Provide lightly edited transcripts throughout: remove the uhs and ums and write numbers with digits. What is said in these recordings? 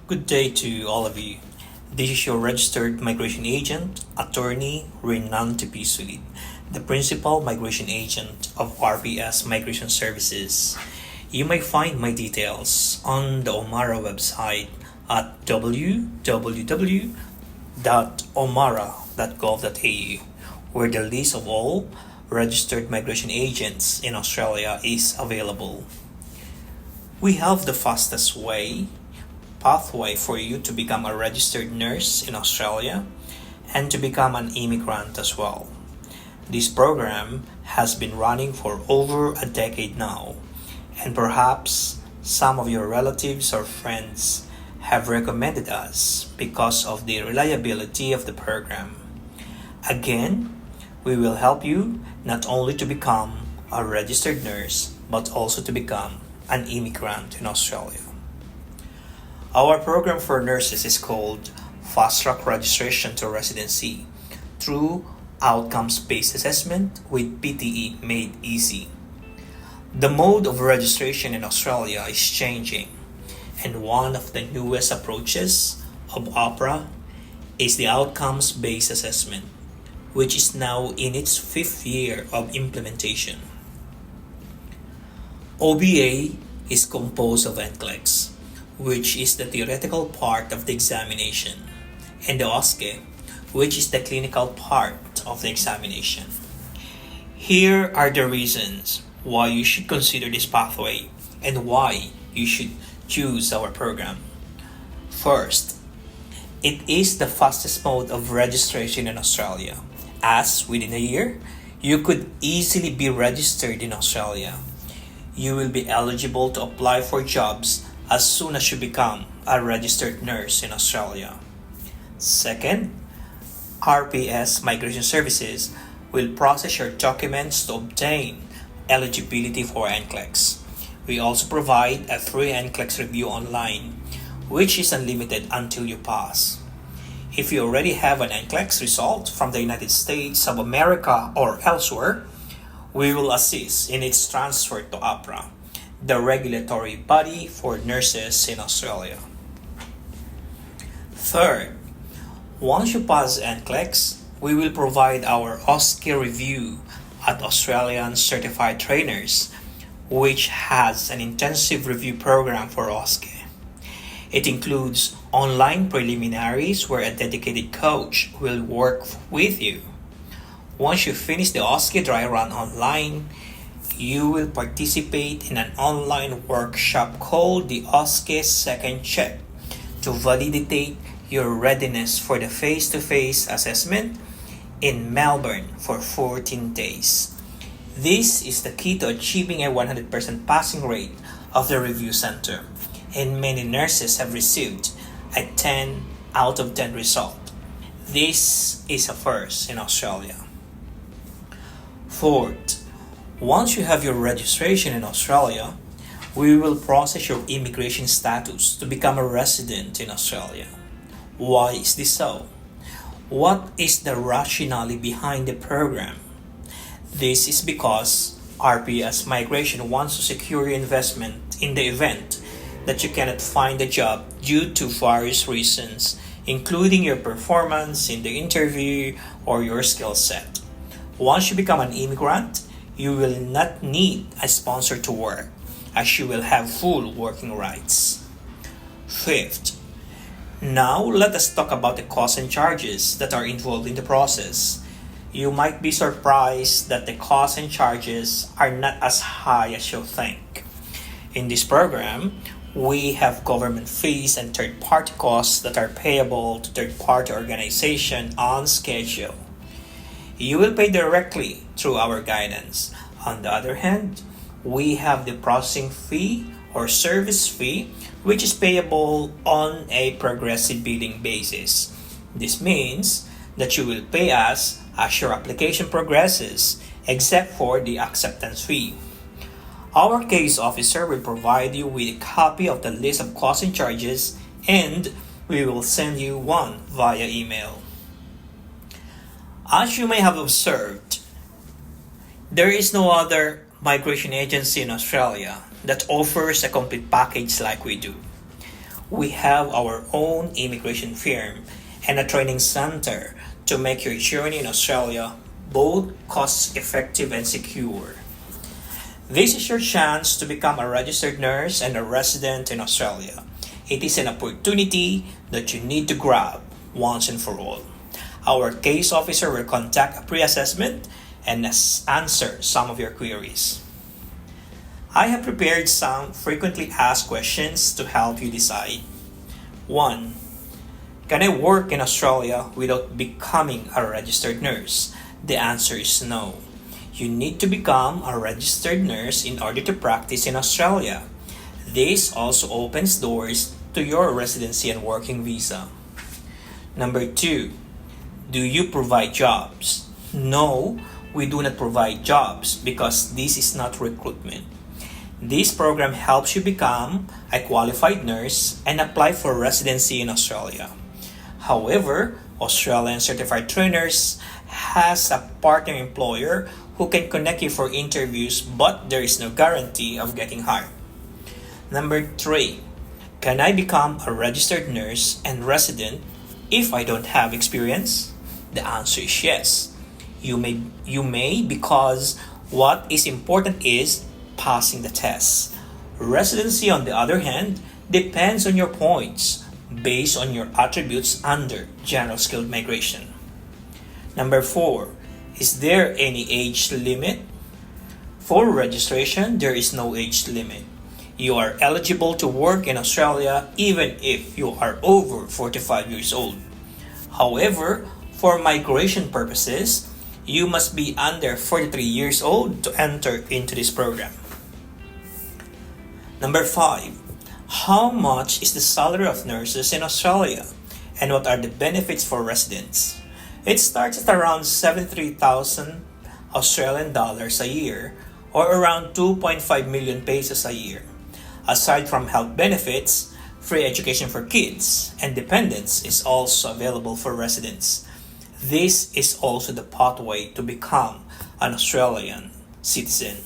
Good day to all of you. This is your registered migration agent, attorney Renan Tipisulit, the principal migration agent of RPS Migration Services. You may find my details on the Omara website at www.omara.gov.au, where the list of all registered migration agents in Australia is available. We have the fastest pathway for you to become a registered nurse in Australia and to become an immigrant as well. This program has been running for over a decade now, and perhaps some of your relatives or friends have recommended us because of the reliability of the program. Again, we will help you not only to become a registered nurse but also to become an immigrant in Australia. Our program for nurses is called Fast Track Registration to Residency through Outcomes-Based Assessment with PTE Made Easy. The mode of registration in Australia is changing, and one of the newest approaches of OPRA is the Outcomes-Based Assessment, which is now in its 5th year of implementation. OBA is composed of NCLEX, which is the theoretical part of the examination, and the OSCE, which is the clinical part of the examination. Here are the reasons why you should consider this pathway and why you should choose our program. First, it is the fastest mode of registration in Australia, as within a year, you could easily be registered in Australia. You will be eligible to apply for jobs as soon as you become a registered nurse in Australia. Second, RPS Migration Services will process your documents to obtain eligibility for NCLEX. We also provide a free NCLEX review online, which is unlimited until you pass. If you already have an NCLEX result from the United States of America or elsewhere, we will assist in its transfer to APRA, the regulatory body for nurses in Australia. Third, once you pass NCLEX, we will provide our OSCE review at Australian Certified Trainers, which has an intensive review program for OSCE. It includes online preliminaries where a dedicated coach will work with you. Once you finish the OSCE dry run online, you will participate in an online workshop called the OSCE Second Check to validate your readiness for the face-to-face assessment in Melbourne for 14 days. This is the key to achieving a 100% passing rate of the review center, and many nurses have received a 10 out of 10 result. This is a first in Australia. Fourth, once you have your registration in Australia, we will process your immigration status to become a resident in Australia. Why is this so? What is the rationale behind the program? This is because RPS Migration wants to secure your investment in the event that you cannot find a job due to various reasons, including your performance in the interview or your skill set. Once you become an immigrant, you will not need a sponsor to work, as you will have full working rights. Fifth, now let us talk about the costs and charges that are involved in the process. You might be surprised that the costs and charges are not as high as you think. In this program, we have government fees and third-party costs that are payable to third-party organizations on schedule. You will pay directly through our guidance. On the other hand, we have the processing fee or service fee, which is payable on a progressive billing basis. This means that you will pay us as your application progresses, except for the acceptance fee. Our case officer will provide you with a copy of the list of costs and charges, and we will send you one via email. As you may have observed, there is no other migration agency in Australia that offers a complete package like we do. We have our own immigration firm and a training center to make your journey in Australia both cost effective and secure. This is your chance to become a registered nurse and a resident in Australia. It is an opportunity that you need to grab once and for all. Our case officer will conduct a pre-assessment and answer some of your queries. I have prepared some frequently asked questions to help you decide. 1. Can I work in Australia without becoming a registered nurse? The answer is no. You need to become a registered nurse in order to practice in Australia. This also opens doors to your residency and working visa. Number 2. Do you provide jobs? No, we do not provide jobs because this is not recruitment. This program helps you become a qualified nurse and apply for residency in Australia. However, Australian Certified Trainers has a partner employer who can connect you for interviews, but there is no guarantee of getting hired. Number 3. Can I become a registered nurse and resident if I don't have experience? The answer is yes. You may because what is important is passing the test. Residency, on the other hand, depends on your points based on your attributes under General Skilled Migration. Number 4. Is there any age limit? For registration, there is no age limit. You are eligible to work in Australia even if you are over 45 years old. However, for migration purposes, you must be under 43 years old to enter into this program. Number 5. How much is the salary of nurses in Australia? And what are the benefits for residents? It starts at around 73,000 Australian dollars a year, or around 2.5 million pesos a year. Aside from health benefits, free education for kids and dependents is also available for residents. This is also the pathway to become an Australian citizen.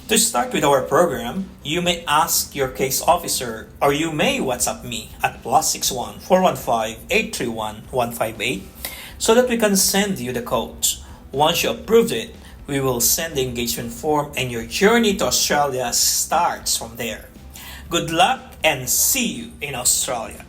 To start with our program, you may ask your case officer or you may WhatsApp me at +61 415 831 158 so that we can send you the code. Once you approve it, we will send the engagement form and your journey to Australia starts from there. Good luck and see you in Australia.